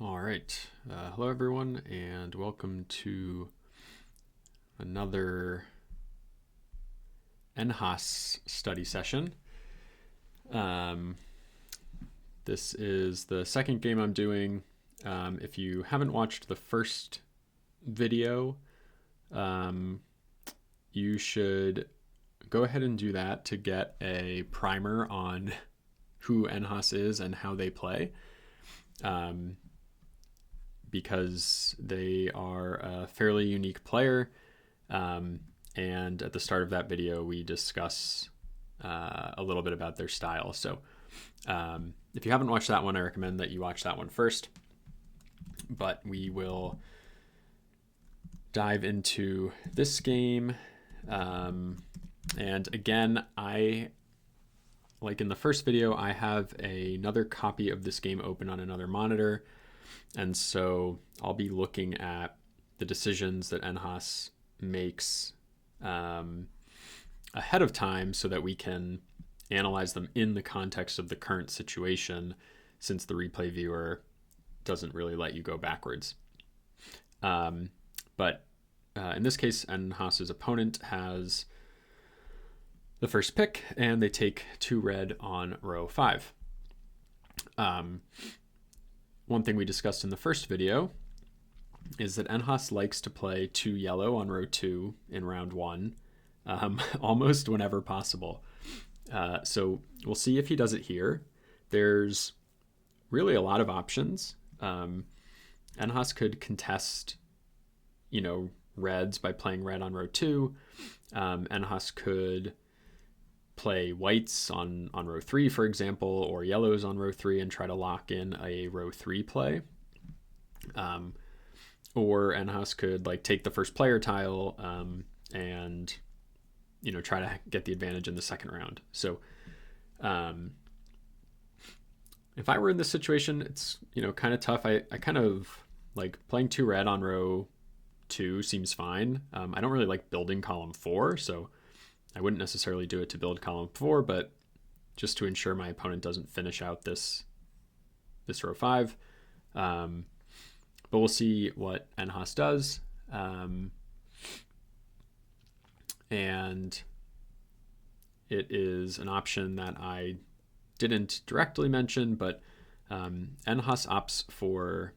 All right. Hello, everyone, and welcome to another nhass study session. This is the second game I'm doing. If you haven't watched the first video, you should go ahead and do that to get a primer on who nhass is and how they play. Because they are a fairly unique player. And at the start of that video, we discuss a little bit about their style. So if you haven't watched that one, I recommend that you watch that one first. But we will dive into this game. And again, like in the first video, I have another copy of this game open on another monitor. And so I'll be looking at the decisions that nhass makes ahead of time so that we can analyze them in the context of the current situation, since the replay viewer doesn't really let you go backwards. But in this case, nhass's opponent has the first pick, and they take 2 red on row 5. One thing we discussed in the first video is that nhass likes to play 2 yellow on row 2 in round 1, almost whenever possible. So we'll see if he does it here. There's really a lot of options. Nhass could contest, reds by playing red on row 2. Nhass could play whites on row 3, for example, or yellows on row 3 and try to lock in a row 3 play. Or nhass could take the first player tile and try to get the advantage in the second round. So if I were in this situation, it's kind of tough. I kind of like playing 2 red on row 2 seems fine. I don't really like building column 4, so I wouldn't necessarily do it to build column 4, but just to ensure my opponent doesn't finish out this row 5. But we'll see what nhass does. And it is an option that I didn't directly mention, but nhass opts for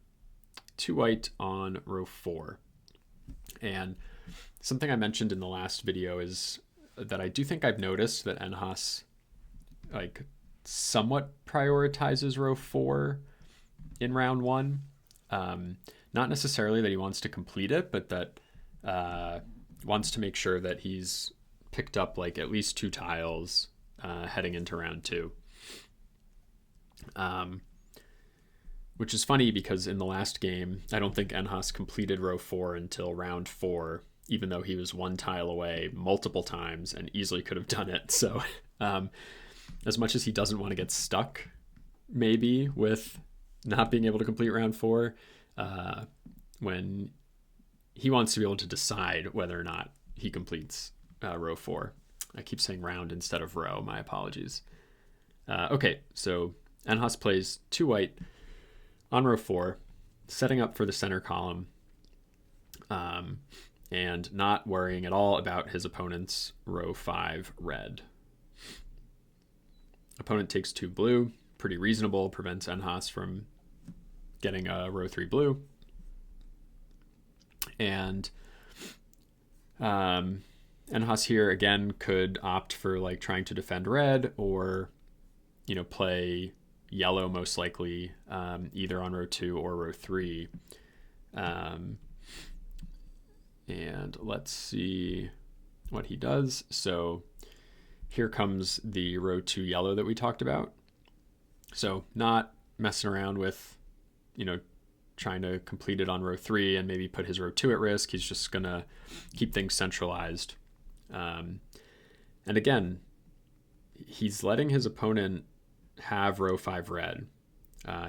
2 white on row 4. And something I mentioned in the last video is that I do think I've noticed that nhass somewhat prioritizes row 4 in round 1. Not necessarily that he wants to complete it, but that wants to make sure that he's picked up at least 2 tiles heading into round 2. Which is funny because in the last game, I don't think nhass completed row 4 until round 4, even though he was 1 tile away multiple times and easily could have done it. So as much as he doesn't want to get stuck maybe with not being able to complete round 4, when he wants to be able to decide whether or not he completes row 4. I keep saying round instead of row, my apologies. Okay, so nhass plays 2 white on row 4, setting up for the center column, and not worrying at all about his opponent's row 5 red. Opponent takes 2 blue, pretty reasonable, prevents nhass from getting a row 3 blue. And nhass here again could opt for trying to defend red, or play yellow most likely, either on row 2 or row 3. And let's see what he does. So here comes the row 2 yellow that we talked about. So not messing around with, trying to complete it on row 3 and maybe put his row 2 at risk. He's just going to keep things centralized. And again, he's letting his opponent have row 5 red.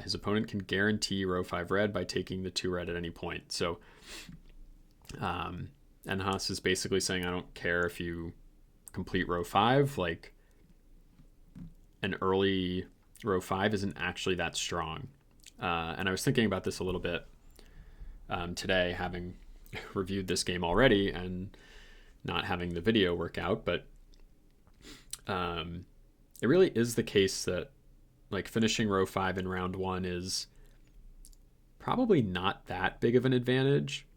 His opponent can guarantee row 5 red by taking the 2 red at any point. So nhass is basically saying, I don't care if you complete row 5, an early row 5 isn't actually that strong. And I was thinking about this a little bit today, having reviewed this game already and not having the video work out, but it really is the case that like finishing row 5 in round 1 is probably not that big of an advantage.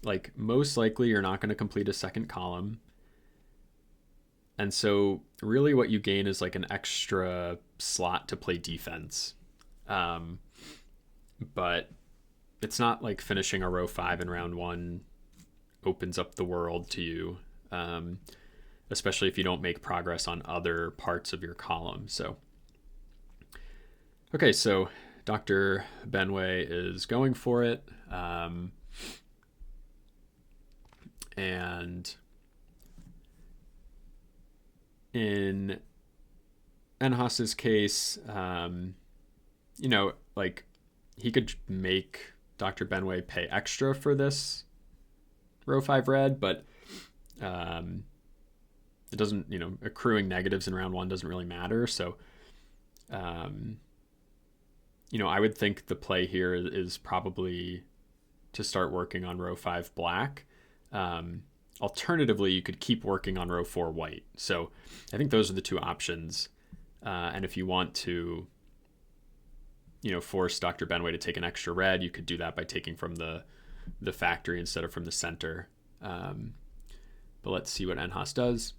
Like most likely you're not going to complete a second column. And so really what you gain is like an extra slot to play defense. But it's not like finishing a row 5 in round 1 opens up the world to you, especially if you don't make progress on other parts of your column. So, okay, so Dr. Benway is going for it. And in nhass's case, like he could make Dr. Benway pay extra for this row 5 red, but it doesn't, accruing negatives in round 1 doesn't really matter. So, I would think the play here is probably to start working on row 5 black. Alternatively, you could keep working on row 4 white. So I think those are the two options. And if you want to, force Dr. Benway to take an extra red, you could do that by taking from the factory instead of from the center. But let's see what nhass does.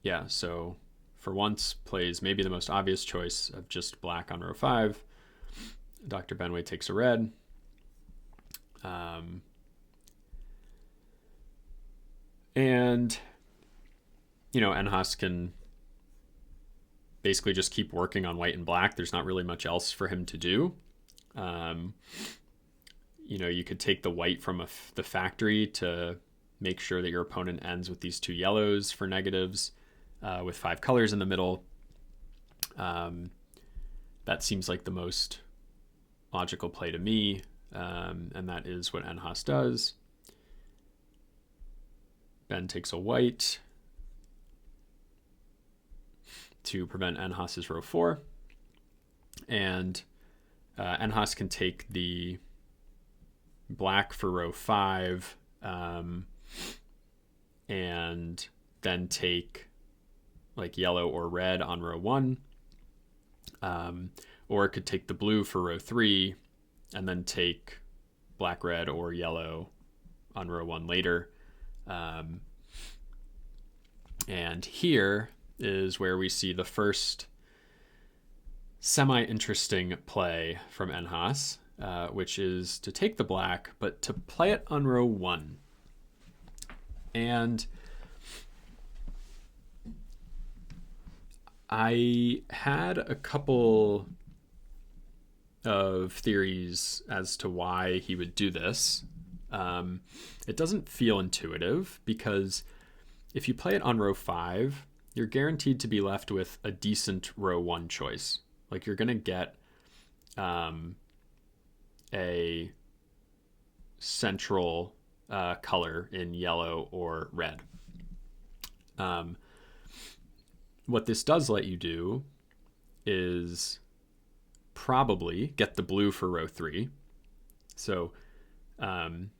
Yeah, so for once plays maybe the most obvious choice of just black on row 5. Dr. Benway takes a red. And, nhass can basically just keep working on white and black. There's not really much else for him to do. You could take the white from the factory to make sure that your opponent ends with these 2 yellows for negatives with 5 colors in the middle. That seems like the most logical play to me, and that is what nhass does. Ben takes a white to prevent nhass's row 4. And nhass can take the black for row 5 and then take like yellow or red on row 1. Or it could take the blue for row 3 and then take black, red, or yellow on row 1 later. And here is where we see the first semi-interesting play from nhass, which is to take the black, but to play it on row 1. And I had a couple of theories as to why he would do this. It doesn't feel intuitive because if you play it on row 5, you're guaranteed to be left with a decent row 1 choice. Like you're going to get a central color in yellow or red. What this does let you do is probably get the blue for row 3. So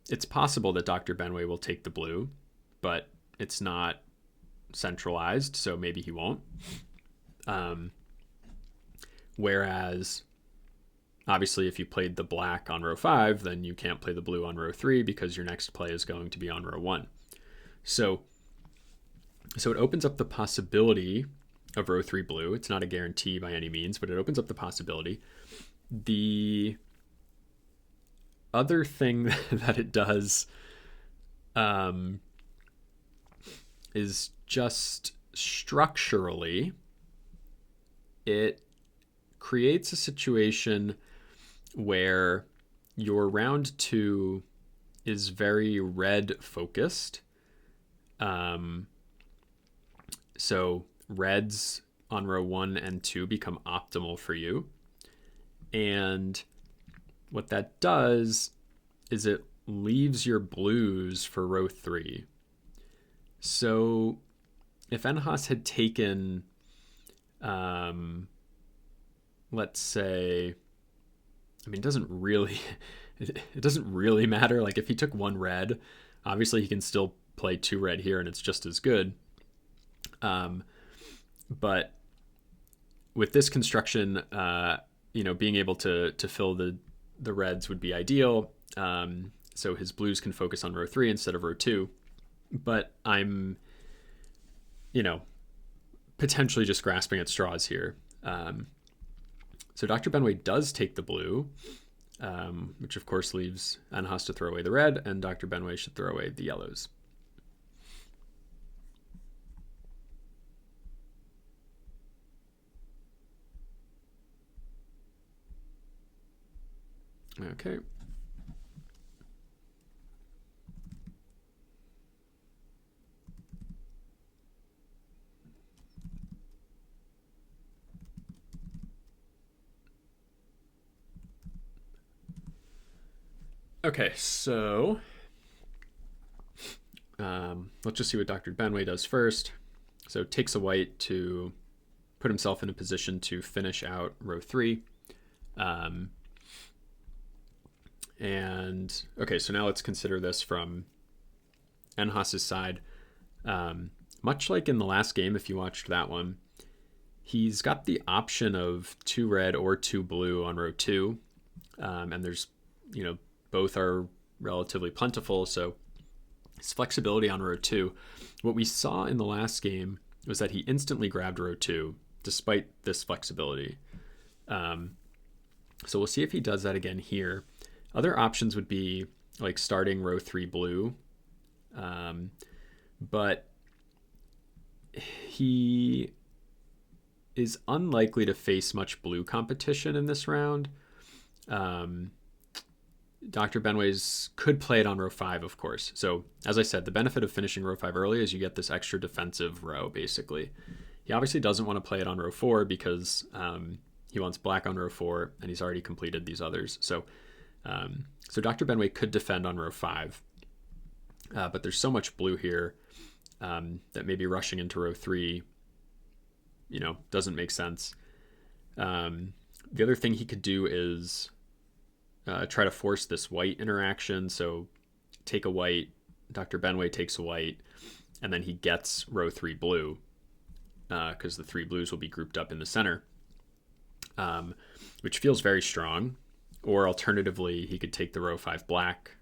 it's possible that Dr. Benway will take the blue, but it's not centralized, so maybe he won't. Whereas, obviously, if you played the black on row 5, then you can't play the blue on row 3 because your next play is going to be on row 1. So it opens up the possibility of row 3 blue. It's not a guarantee by any means, but it opens up the possibility. The other thing that it does is just structurally, it creates a situation where your round 2 is very red focused. So reds on row 1 and 2 become optimal for you. And what that does is it leaves your blues for row 3. So if nhass had taken, let's say, I mean, it doesn't really it doesn't really matter. Like if he took one red, obviously he can still play two red here and it's just as good. But with this construction, being able to fill the reds would be ideal. So his blues can focus on row 3 instead of row 2. But I'm, potentially just grasping at straws here. So Dr. Benway does take the blue, which of course leaves nhass to throw away the red, and Dr. Benway should throw away the yellows. Okay. Okay, so let's just see what Dr. Benway does first. So takes a white to put himself in a position to finish out row 3. And okay, so now let's consider this from nhass's side. Much like in the last game, if you watched that one, he's got the option of 2 red or 2 blue on row 2. And there's, both are relatively plentiful, so his flexibility on row 2. What we saw in the last game was that he instantly grabbed row 2 despite this flexibility. So we'll see if he does that again here. Other options would be like starting row 3 blue, but he is unlikely to face much blue competition in this round. Dr. Benway's could play it on row 5, of course. So, as I said, the benefit of finishing row 5 early is you get this extra defensive row, basically. He obviously doesn't want to play it on row 4 because he wants black on row 4, and he's already completed these others. So Dr. Benway could defend on row 5, but there's so much blue here that maybe rushing into row 3, doesn't make sense. The other thing he could do is try to force this white interaction. So take a white, Dr. Benway takes a white, and then he gets row 3 blue because the 3 blues will be grouped up in the center, which feels very strong. Or alternatively, he could take the row 5 black,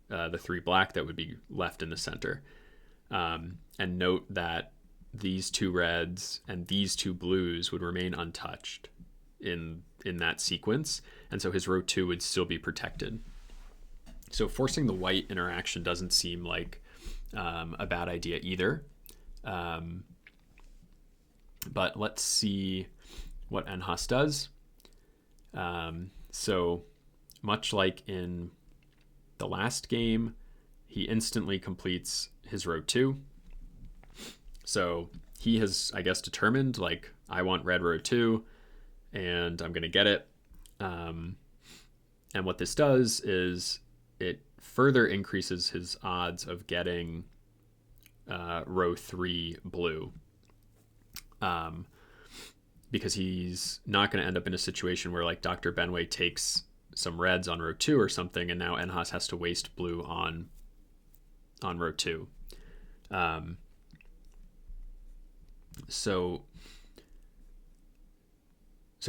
the 3 black that would be left in the center. And note that these 2 reds and these 2 blues would remain untouched in that sequence, and so his row 2 would still be protected. So forcing the white interaction doesn't seem like a bad idea either. But let's see what nhass does. So much like in the last game, he instantly completes his row 2. So he has, I guess, determined, like, I want red row 2, and I'm going to get it. And what this does is it further increases his odds of getting row 3 blue. Because he's not going to end up in a situation where, like, Dr. Benway takes some reds on row 2 or something, and now nhass has to waste blue on row 2. So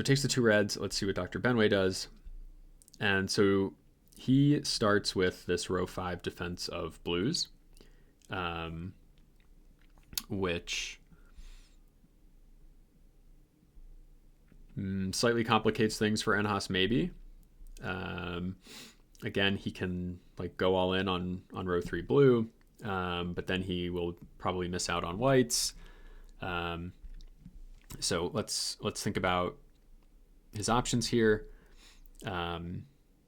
takes the 2 reds. Let's see what Dr. Benway does. And so he starts with this row 5 defense of blues, which slightly complicates things for nhass maybe. Again, he can like go all in on row 3 blue, but then he will probably miss out on whites. So let's think about his options here.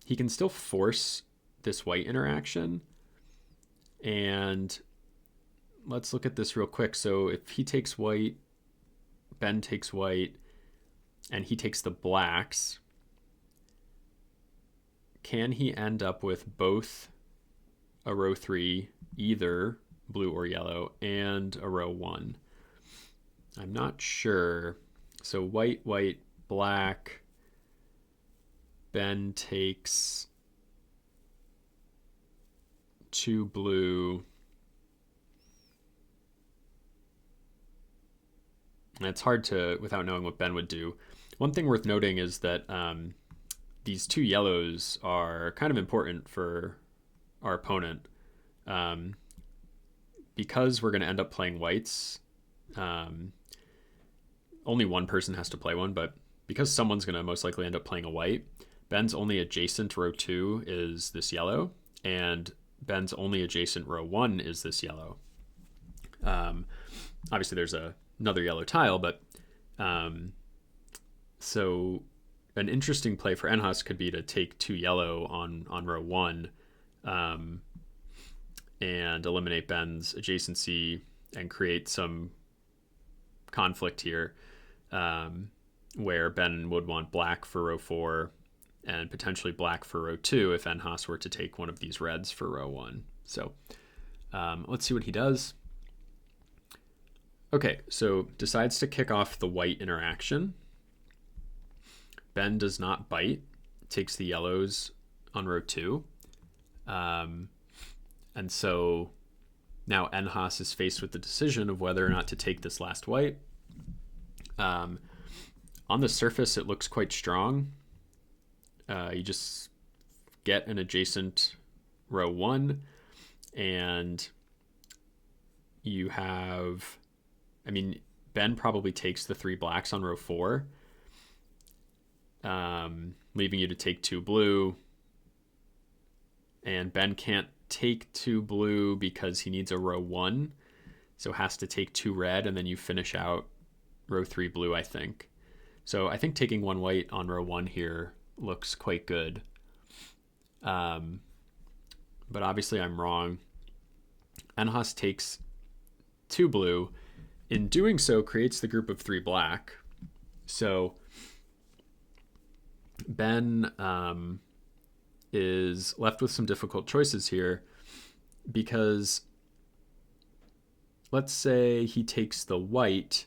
He can still force this white interaction, and let's look at this real quick. So if he takes white, Ben takes white, and he takes the blacks, can he end up with both a row 3, either blue or yellow, and a row 1? I'm not sure. So white, white, black. Ben takes 2 blue. And it's hard to, without knowing what Ben would do. One thing worth noting is that these 2 yellows are kind of important for our opponent. Because we're going to end up playing whites, only one person has to play one, but because someone's going to most likely end up playing a white, Ben's only adjacent row 2 is this yellow, and Ben's only adjacent row 1 is this yellow. Obviously, there's another yellow tile, but so an interesting play for nhass could be to take 2 yellow on row 1 and eliminate Ben's adjacency and create some conflict here, where Ben would want black for row 4 and potentially black for row 2 if nhass were to take one of these reds for row 1. So let's see what he does. Okay, so decides to kick off the white interaction. Ben does not bite, takes the yellows on row 2. And so now nhass is faced with the decision of whether or not to take this last white. On the surface, it looks quite strong. You just get an adjacent row 1, and you have, I mean, Ben probably takes the 3 blacks on row 4, leaving you to take 2 blue. And Ben can't take 2 blue because he needs a row 1, so has to take 2 red, and then you finish out row 3 blue, I think. So I think taking 1 white on row 1 here looks quite good. But obviously I'm wrong. nhass takes 2 blue. In doing so, creates the group of 3 black. So Ben is left with some difficult choices here, because let's say he takes the white.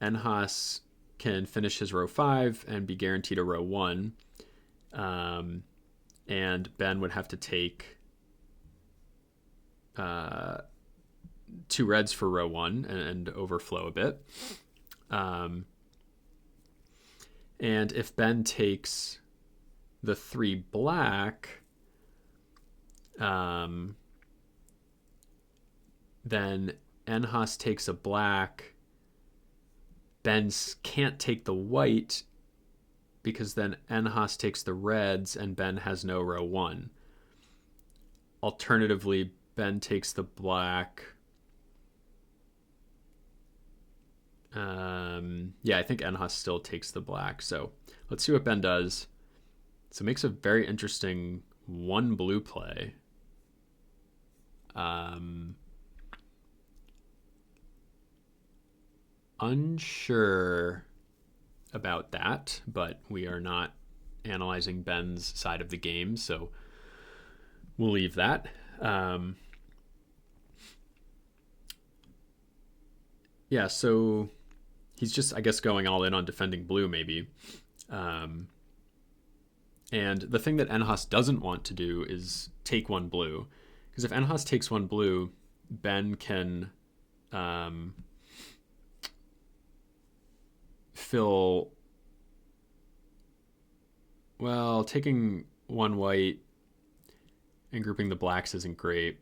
nhass can finish his row 5 and be guaranteed a row 1. And Ben would have to take 2 reds for row 1 and overflow a bit. And if Ben takes the 3 black, then nhass takes a black. Ben can't take the white because then nhass takes the reds and Ben has no row 1. Alternatively, Ben takes the black. Yeah, I think nhass still takes the black. So let's see what Ben does. So it makes a very interesting 1 blue play. Unsure about that, but we are not analyzing Ben's side of the game, so we'll leave that. Yeah, so he's just, I guess, going all in on defending blue, maybe. And the thing that nhass doesn't want to do is take 1 blue, because if nhass takes 1 blue, Ben can fill. Well, taking 1 white and grouping the blacks isn't great.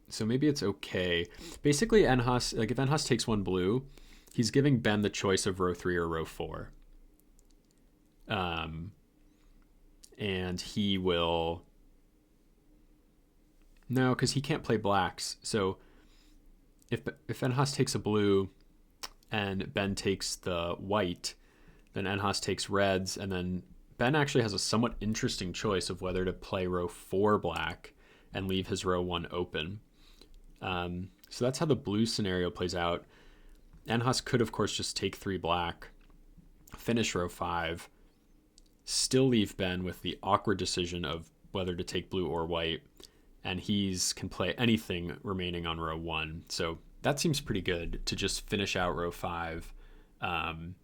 So maybe it's okay. Basically, nhass, like if nhass takes 1 blue, he's giving Ben the choice of row 3 or row 4. And he will. No, because he can't play blacks. So if nhass takes a blue and Ben takes the white, then nhass takes reds, and then Ben actually has a somewhat interesting choice of whether to play row 4 black and leave his row 1 open. So that's how the blue scenario plays out. nhass could, of course, just take 3 black, finish row 5, still leave Ben with the awkward decision of whether to take blue or white, and can play anything remaining on row 1. So that seems pretty good to just finish out row 5, um,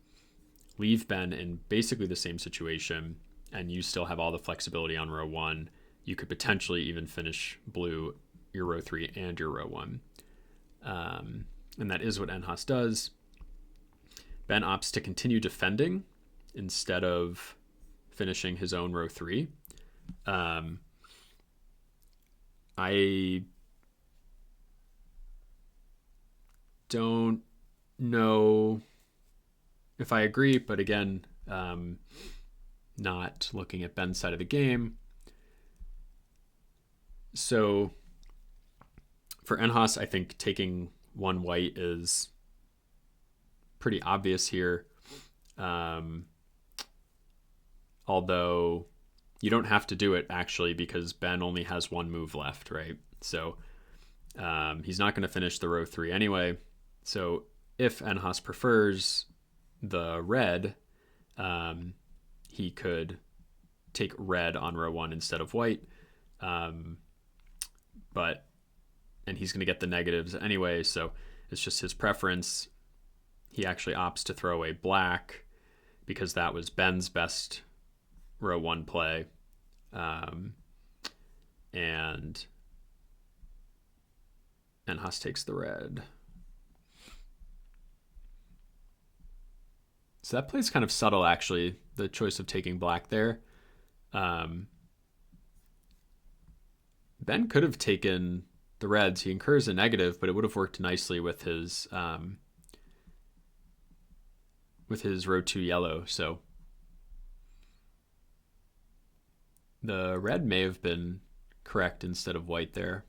leave Ben in basically the same situation, and you still have all the flexibility on row 1. You could potentially even finish blue your row 3 and your row 1. And that is what nhass does. Ben opts to continue defending instead of finishing his own row 3. I don't know if I agree, but again, not looking at Ben's side of the game. So for nhass, I think taking one white is pretty obvious here. Although you don't have to do it actually, because Ben only has one move left, right? So he's not going to finish the row 3 anyway. So if nhass prefers the red, he could take red on row 1 instead of white. And he's going to get the negatives anyway, so it's just his preference. He actually opts to throw away black because that was Ben's best row 1 play. And nhass takes the red. So that play's kind of subtle, actually, the choice of taking black there. Ben could have taken the reds. He incurs a negative, but it would have worked nicely with his row 2 yellow. So the red may have been correct instead of white there.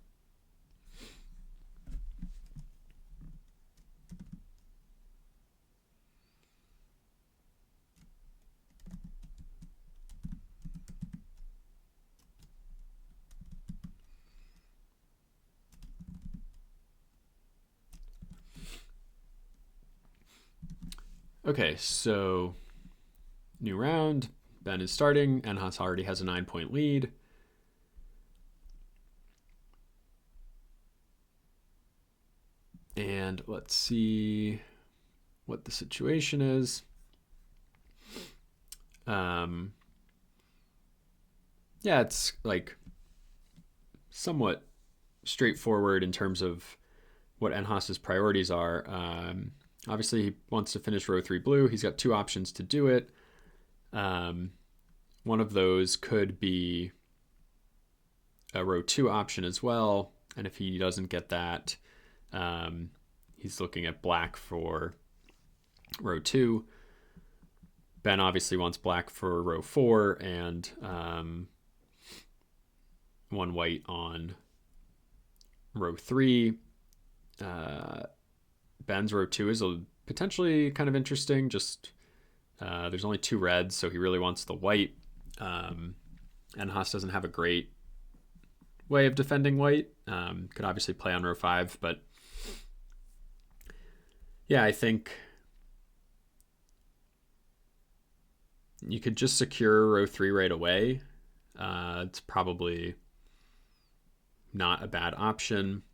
Okay, so new round. Ben is starting. nhass already has a 9-point lead. And let's see what the situation is. Yeah, it's like somewhat straightforward in terms of what nhass's priorities are. Obviously, he wants to finish row 3 blue. He's got 2 options to do it. One of those could be a row 2 option as well. And if he doesn't get that, he's looking at black for row 2. Ben obviously wants black for row 4 and one white on row 3. Ben's row 2 is potentially kind of interesting. Just there's only 2 reds, so he really wants the white. nhass doesn't have a great way of defending white. Could obviously play on row 5, but yeah, I think you could just secure row 3 right away. It's probably not a bad option.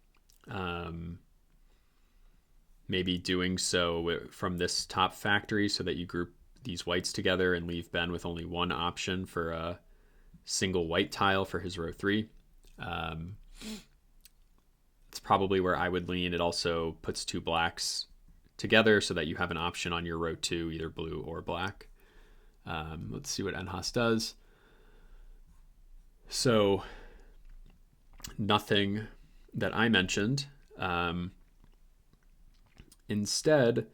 Maybe doing so from this top factory so that you group these whites together and leave Ben with only one option for a single white tile for his row 3. It's probably where I would lean. It also puts 2 blacks together so that you have an option on your row 2, either blue or black. Let's see what nhass does. So nothing that I mentioned. Instead,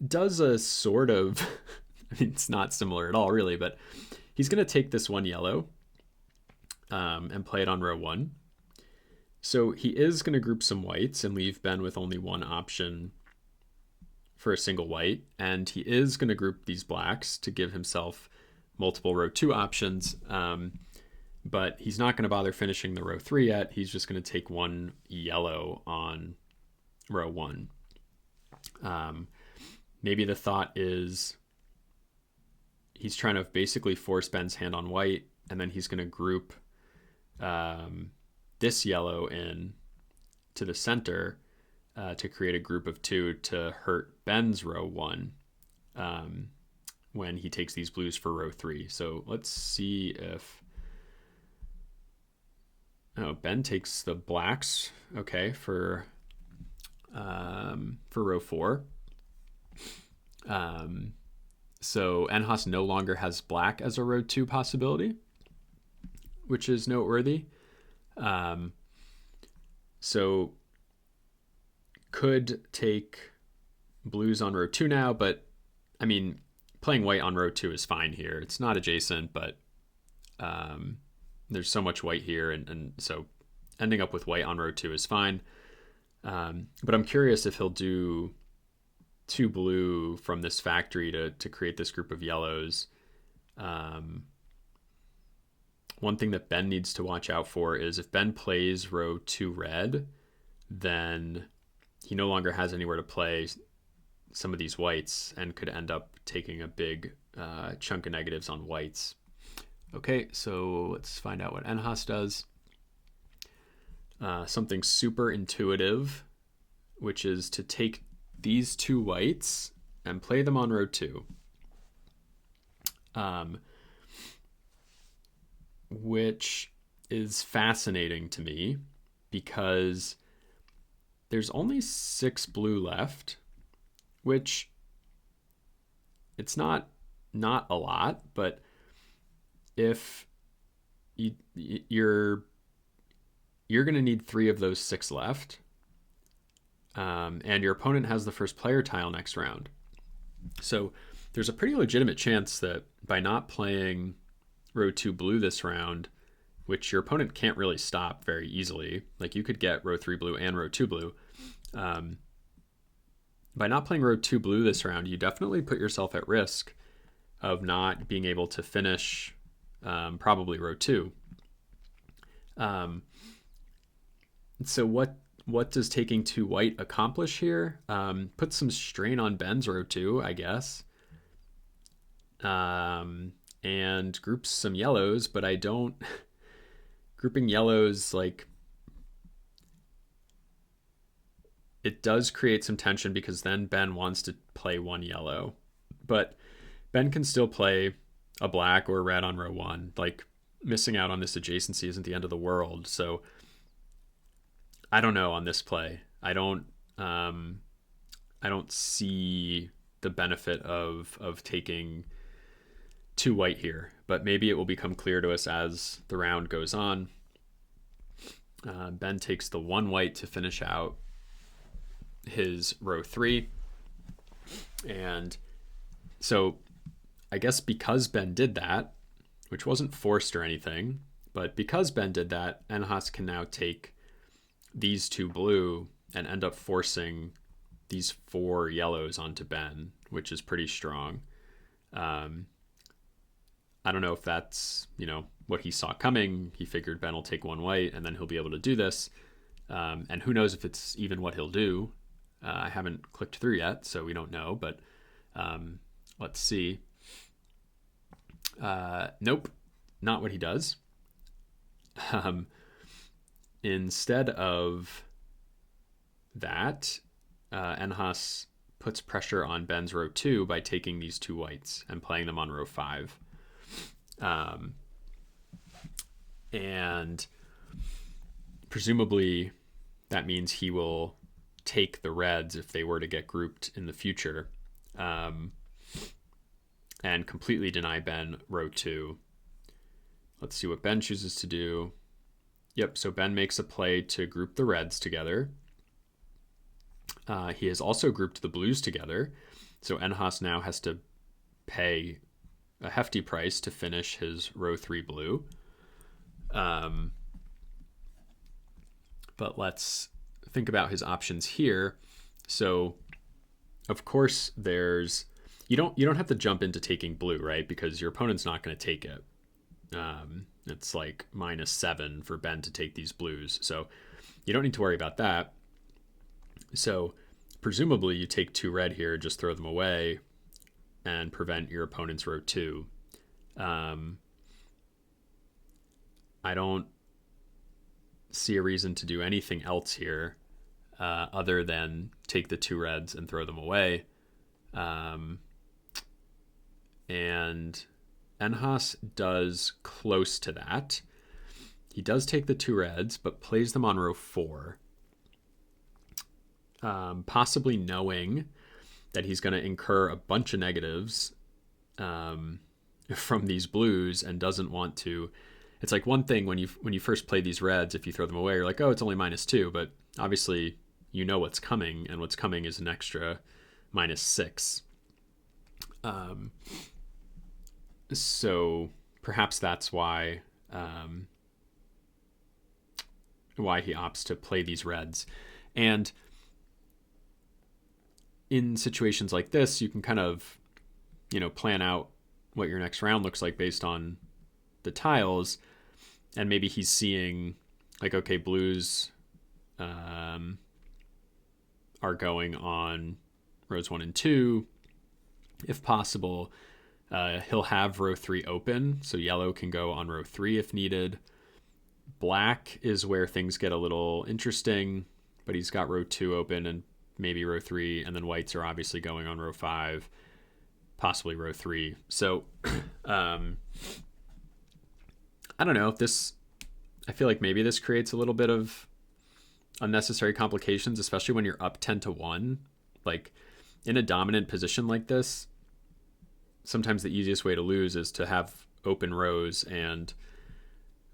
does a sort of, I mean, it's not similar at all really, but he's going to take this one yellow and play it on row 1. So he is going to group some whites and leave Ben with only one option for a single white. And he is going to group these blacks to give himself multiple row 2 options. But he's not going to bother finishing the row 3 yet. He's just going to take one yellow on row 1. Maybe the thought is he's trying to basically force Ben's hand on white, and then he's going to group this yellow in to the center to create a group of 2 to hurt Ben's row 1 when he takes these blues for row 3. So let's see if... Oh, Ben takes the blacks, okay, for row 4. So nhass no longer has black as a row 2 possibility, which is noteworthy. So could take blues on row 2 now, but I mean, playing white on row 2 is fine here. It's not adjacent, but there's so much white here, and so ending up with white on row 2 is fine. But I'm curious if he'll do 2 blue from this factory to create this group of yellows. One thing that Ben needs to watch out for is if Ben plays row 2 red, then he no longer has anywhere to play some of these whites and could end up taking a big chunk of negatives on whites. Okay, so let's find out what nhass does. Something super intuitive, which is to take these 2 whites and play them on row 2. Which is fascinating to me because there's only 6 blue left, which it's not a lot, but if you're going to need 3 of those 6 left, and your opponent has the first player tile next round. So there's a pretty legitimate chance that by not playing row 2 blue this round, which your opponent can't really stop very easily, like you could get row 3 blue and row 2 blue. By not playing row 2 blue this round, you definitely put yourself at risk of not being able to finish probably row 2. So what does taking 2 white accomplish here? Put some strain on Ben's row 2, I guess. And groups some yellows, but I don't... Grouping yellows, like... It does create some tension because then Ben wants to play 1 yellow. But Ben can still play a black or red on row 1. Like, missing out on this adjacency isn't the end of the world. So, I don't know on this play. I don't see the benefit of taking 2 white here, but maybe it will become clear to us as the round goes on. Ben takes the 1 white to finish out his row 3. And so I guess because Ben did that, which wasn't forced or anything, but because Ben did that, nhass can now take these 2 blue and end up forcing these 4 yellows onto Ben, which is pretty strong. I don't know if that's, what he saw coming. He figured Ben will take 1 white and then he'll be able to do this. And who knows if it's even what he'll do. I haven't clicked through yet, so we don't know, but let's see. Nope, not what he does. Instead of that, nhass puts pressure on Ben's row 2 by taking these 2 whites and playing them on row 5. And presumably that means he will take the reds if they were to get grouped in the future, and completely deny Ben row 2. Let's see what Ben chooses to do. Yep, so Ben makes a play to group the reds together. He has also grouped the blues together, so nhass now has to pay a hefty price to finish his row 3 blue. But let's think about his options here. So, of course, there's... You don't have to jump into taking blue, right? Because your opponent's not going to take it. It's like -7 for Ben to take these blues. So you don't need to worry about that. So presumably you take 2 red here, just throw them away and prevent your opponent's row 2. I don't see a reason to do anything else here. other than take the 2 reds and throw them away. And nhass does close to that. He does take the 2 reds, but plays them on row 4. Possibly knowing that he's going to incur a bunch of negatives from these blues and doesn't want to. It's like one thing when you first play these reds, if you throw them away, you're like, oh, it's only -2, but obviously you know what's coming, and what's coming is an extra -6. So perhaps that's why he opts to play these reds. And in situations like this, you can kind of, plan out what your next round looks like based on the tiles. And maybe he's seeing like, okay, blues are going on rows 1 and 2. If possible, he'll have row 3 open, so yellow can go on row 3 if needed. Black is where things get a little interesting, but he's got row 2 open and maybe row 3, and then whites are obviously going on row 5, possibly row 3. So I don't know if this, I feel like maybe this creates a little bit of unnecessary complications, especially when you're up 10-1. Like in a dominant position like this, sometimes the easiest way to lose is to have open rows and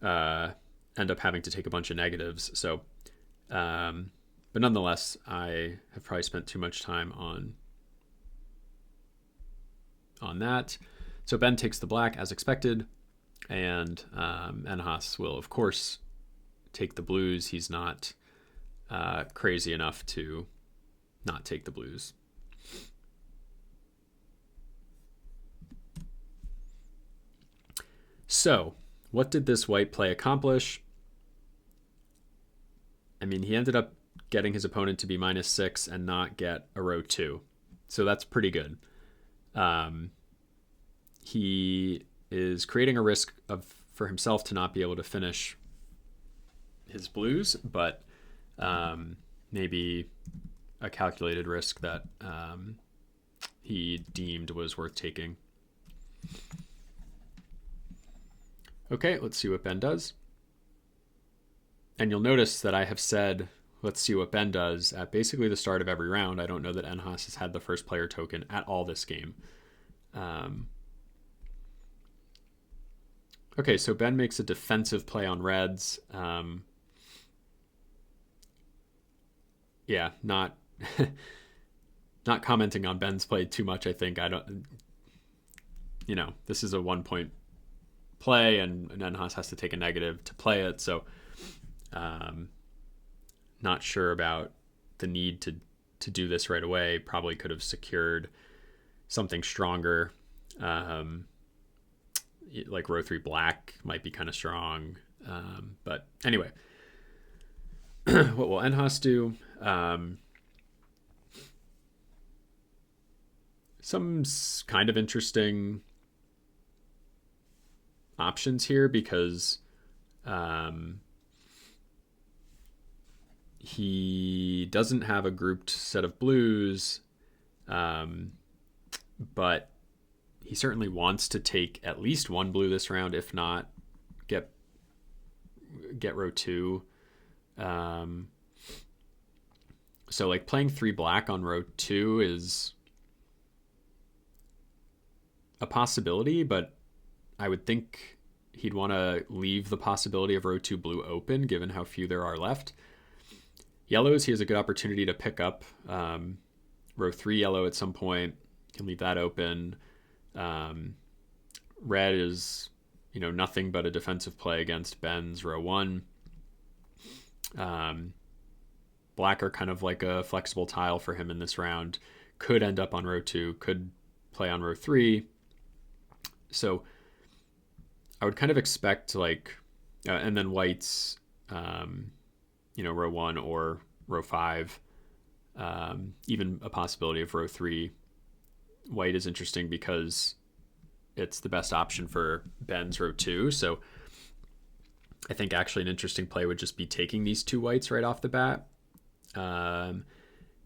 end up having to take a bunch of negatives. So but nonetheless, I have probably spent too much time on that. So Ben takes the black as expected, and nhass will, of course, take the blues. He's not crazy enough to not take the blues. So, what did this white play accomplish? I mean, he ended up getting his opponent to be -6 and not get a row 2. So that's pretty good. He is creating a risk for himself to not be able to finish his blues, but maybe a calculated risk that he deemed was worth taking. Okay, let's see what Ben does. And you'll notice that I have said, let's see what Ben does at basically the start of every round. I don't know that nhass has had the first player token at all this game. Okay, so Ben makes a defensive play on reds. Yeah, not not commenting on Ben's play too much, I think. I don't, this is a 1-point play, and nhass has to take a negative to play it, so not sure about the need to do this right away. Probably could have secured something stronger. Like row 3 black might be kind of strong. But anyway, what will nhass do? Some kind of interesting options here, because he doesn't have a grouped set of blues, but he certainly wants to take at least 1 blue this round, if not get row 2. So like playing 3 black on row 2 is a possibility, but I would think he'd want to leave the possibility of row 2 blue open, given how few there are left. Yellows, he has a good opportunity to pick up row 3 yellow at some point. Can leave that open. Red is, nothing but a defensive play against Ben's row 1. Black are kind of like a flexible tile for him in this round. Could end up on row 2, could play on row 3. So I would kind of expect and then whites, row 1 or row 5, even a possibility of row 3. White is interesting because it's the best option for Ben's row 2. So I think actually an interesting play would just be taking these 2 whites right off the bat. Um,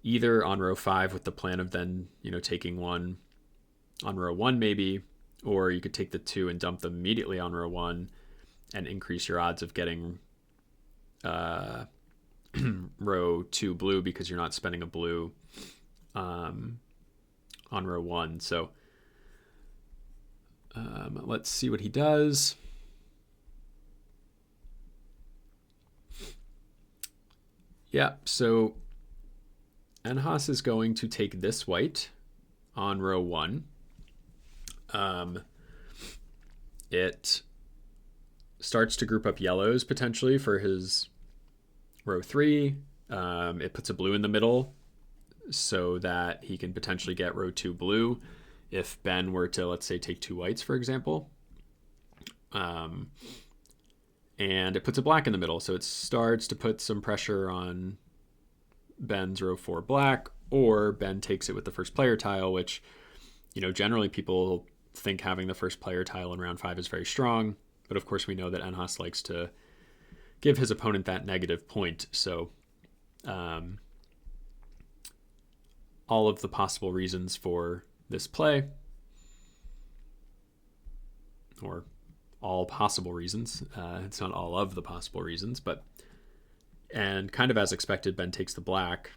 Either on row 5 with the plan of then, taking one on row 1 maybe, or you could take the 2 and dump them immediately on row 1 and increase your odds of getting uh, row 2 blue because you're not spending a blue on row 1. So let's see what he does. Yeah, so nhass is going to take this white on row 1. It starts to group up yellows potentially for his row 3. It puts a blue in the middle so that he can potentially get row 2 blue if Ben were to, let's say, take 2 whites, for example. And it puts a black in the middle, so it starts to put some pressure on Ben's row 4 black, or Ben takes it with the first player tile, which, generally people think having the first player tile in round 5 is very strong, but of course we know that nhass likes to give his opponent that negative point, so all of the possible reasons for this play, or all possible reasons, it's not all of the possible reasons, but, and kind of as expected, Ben takes the black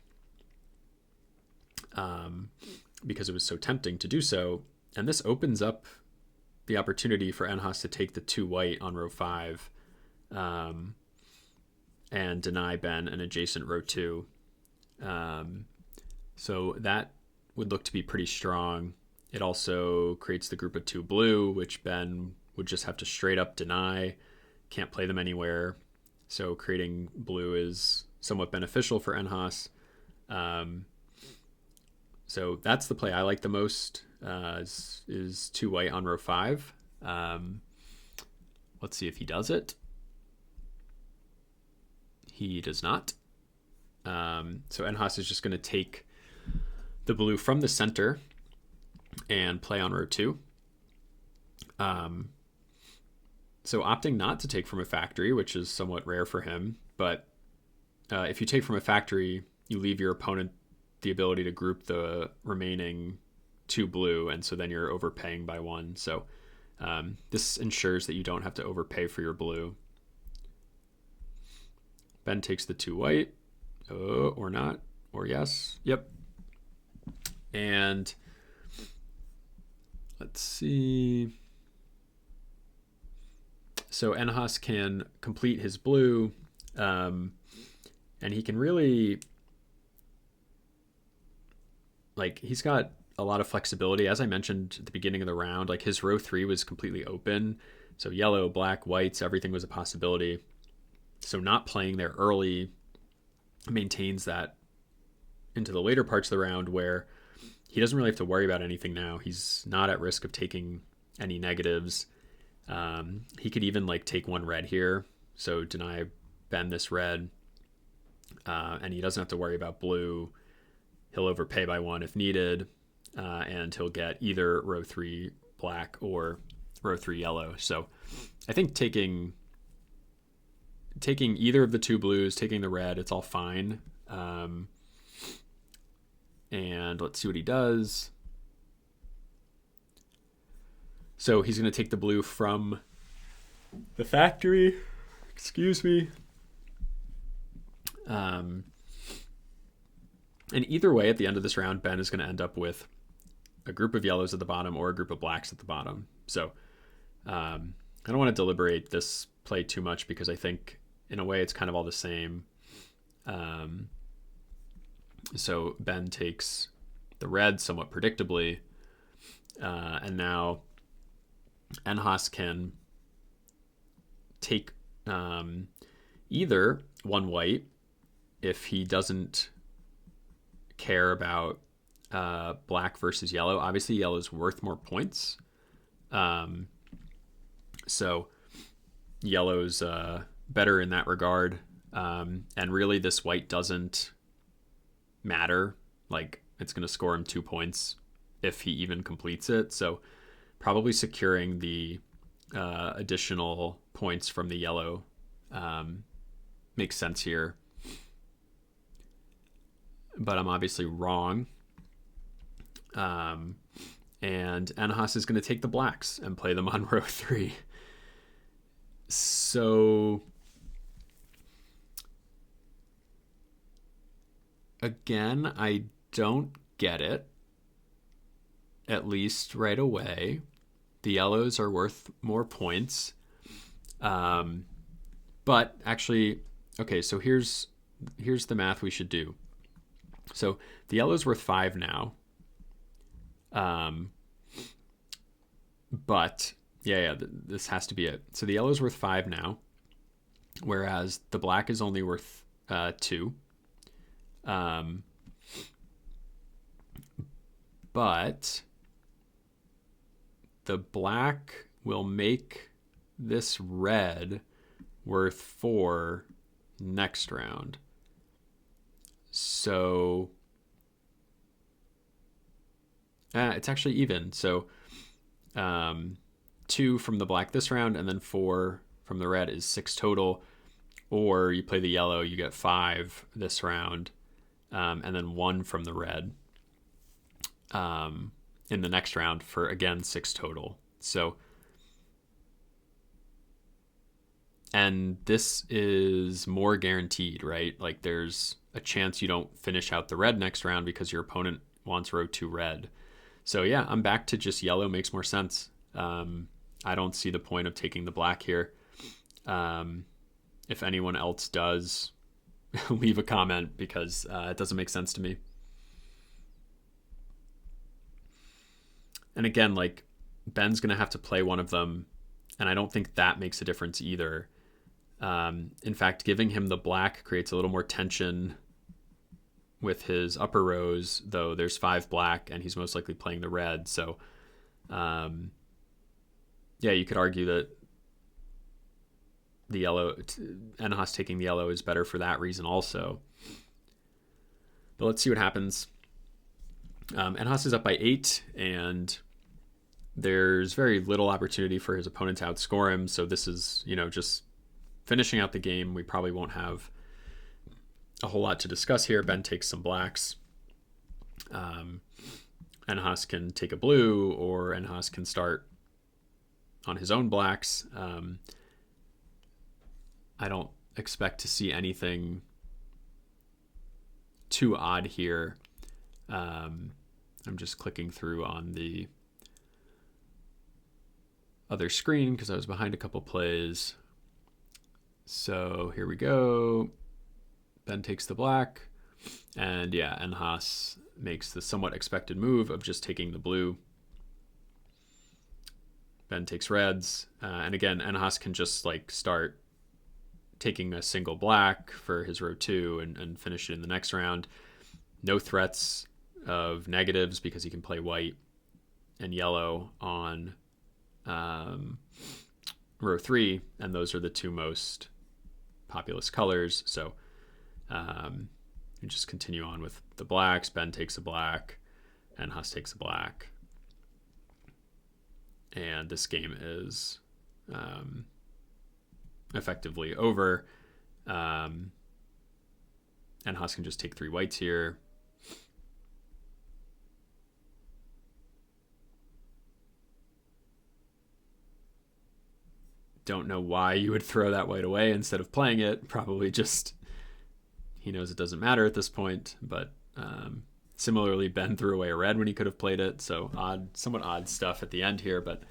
because it was so tempting to do so, and this opens up the opportunity for nhass to take the 2 white on row 5 and deny Ben an adjacent row 2. So that would look to be pretty strong. It also creates the group of 2 blue, which Ben would just have to straight up deny. Can't play them anywhere. So creating blue is somewhat beneficial for nhass. So that's the play I like the most, is 2 white on row 5. Let's see if he does it. He does not. So nhass is just going to take the blue from the center and play on row 2. So opting not to take from a factory, which is somewhat rare for him, but if you take from a factory, you leave your opponent the ability to group the remaining 2 blue, and so then you're overpaying by 1. So this ensures that you don't have to overpay for your blue. Ben takes the 2 white, or not, or yes, yep. And let's see. So nhass can complete his blue, and he can really, he's got a lot of flexibility. As I mentioned at the beginning of the round, his row 3 was completely open. So yellow, black, whites, everything was a possibility. So not playing there early maintains that into the later parts of the round where he doesn't really have to worry about anything now. He's not at risk of taking any negatives. He could even take 1 red here, so deny Ben this red, and he doesn't have to worry about blue. He'll overpay by 1 if needed, and he'll get either row 3 black or row 3 yellow. So I think taking either of the 2 blues, taking the red, it's all fine. And let's see what he does. So he's going to take the blue from the factory. Excuse me. And either way, at the end of this round, Ben is going to end up with a group of yellows at the bottom or a group of blacks at the bottom. So I don't want to deliberate this play too much because I think, in a way, it's kind of all the same. So Ben takes the red somewhat predictably, and now nhass can take either 1 white if he doesn't care about black versus yellow. Obviously, yellow is worth more points, so yellow's better in that regard. And really, this white doesn't matter. It's going to score him 2 points if he even completes it. So probably securing the additional points from the yellow makes sense here. but I'm obviously wrong. And nhass is going to take the blacks and play them on row 3. So again, I don't get it, at least right away. The yellows are worth more points. But actually, okay, so here's the math we should do. So the yellow's worth 5 now. But this has to be it. So the yellow's worth 5 now, whereas the black is only worth 2. But the black will make this red worth 4 next round. So it's actually even. So 2 from the black this round, and then 4 from the red is 6 total. Or you play the yellow, you get 5 this round, and then 1 from the red in the next round for, again, 6 total. So, and this is more guaranteed, right? Like there's a chance you don't finish out the red next round because your opponent wants row 2 red. So yeah, I'm back to just yellow makes more sense. I don't see the point of taking the black here. If anyone else does, leave a comment, because it doesn't make sense to me. And again, like, Ben's going to have to play one of them, and I don't think that makes a difference either. In fact, giving him the black creates a little more tension with his upper rows, though there's 5 black, and he's most likely playing the red. So, you could argue that the yellow, nhass taking the yellow is better for that reason also. But let's see what happens. nhass is up by 8, and there's very little opportunity for his opponent to outscore him. So this is, just finishing out the game. We probably won't have a whole lot to discuss here. Ben takes some blacks. nhass can take a blue, or nhass can start on his own blacks. I don't expect to see anything too odd here. I'm just clicking through on the other screen because I was behind a couple plays. So here we go. Ben takes the black, and nhass makes the somewhat expected move of just taking the blue. Ben takes reds, and again, nhass can just like start taking a single black for his row 2 and finish it in the next round. No threats of negatives because he can play white and yellow on row 3, and those are the 2 most populous colors. So you just continue on with the blacks. Ben takes a black, nhass takes a black, and this game is effectively over. nhass can just take 3 whites here. Don't know why you would throw that white away instead of playing it. Probably just he knows it doesn't matter at this point. But similarly, Ben threw away a red when he could have played it. So somewhat odd stuff at the end here. But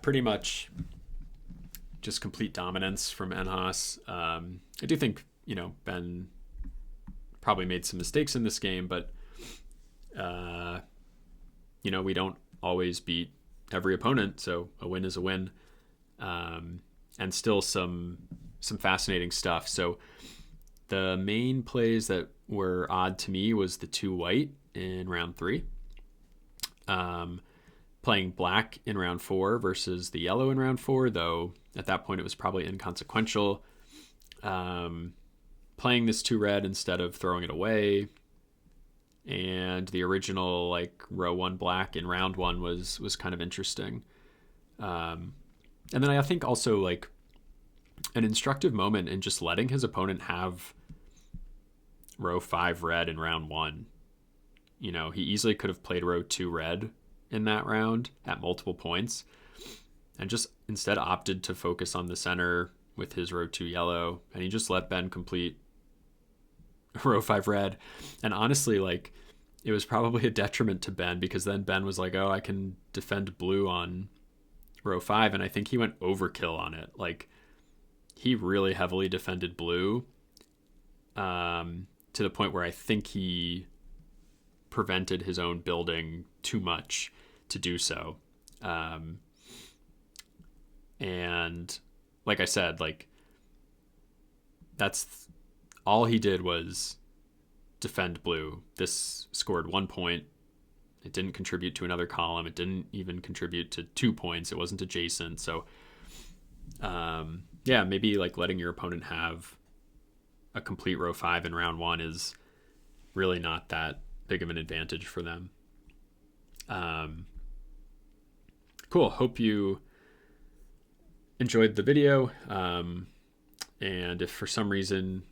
pretty much just complete dominance from nhass. I do think, Ben probably made some mistakes in this game, but we don't always beat every opponent, so a win is a win. And still some fascinating stuff. So the main plays that were odd to me was the 2 white in round 3. Playing black in round 4 versus the yellow in round 4, though at that point it was probably inconsequential. Playing this 2 red instead of throwing it away, and the original like row 1 black in round 1 was kind of interesting. And then I think also like an instructive moment in just letting his opponent have row 5 red in round 1. You know, he easily could have played row 2 red in that round at multiple points and just instead opted to focus on the center with his row 2 yellow, and he just let Ben complete row 5 red. And honestly, like, it was probably a detriment to Ben, because then Ben was like, oh, I can defend blue on row 5, and I think he went overkill on it. Like, he really heavily defended blue, to the point where I think he prevented his own building too much to do so. And like I said, like, that's all he did was defend blue. This scored 1 point. It didn't contribute to another column. It didn't even contribute to 2 points. It wasn't adjacent. So, yeah, maybe like letting your opponent have a complete row 5 in round 1 is really not that big of an advantage for them. Cool. Hope you enjoyed the video. And if for some reason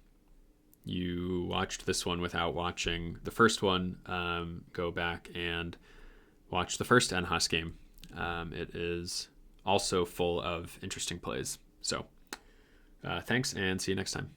you watched this one without watching the first one, go back and watch the first nhass game. It is also full of interesting plays. So thanks, and see you next time.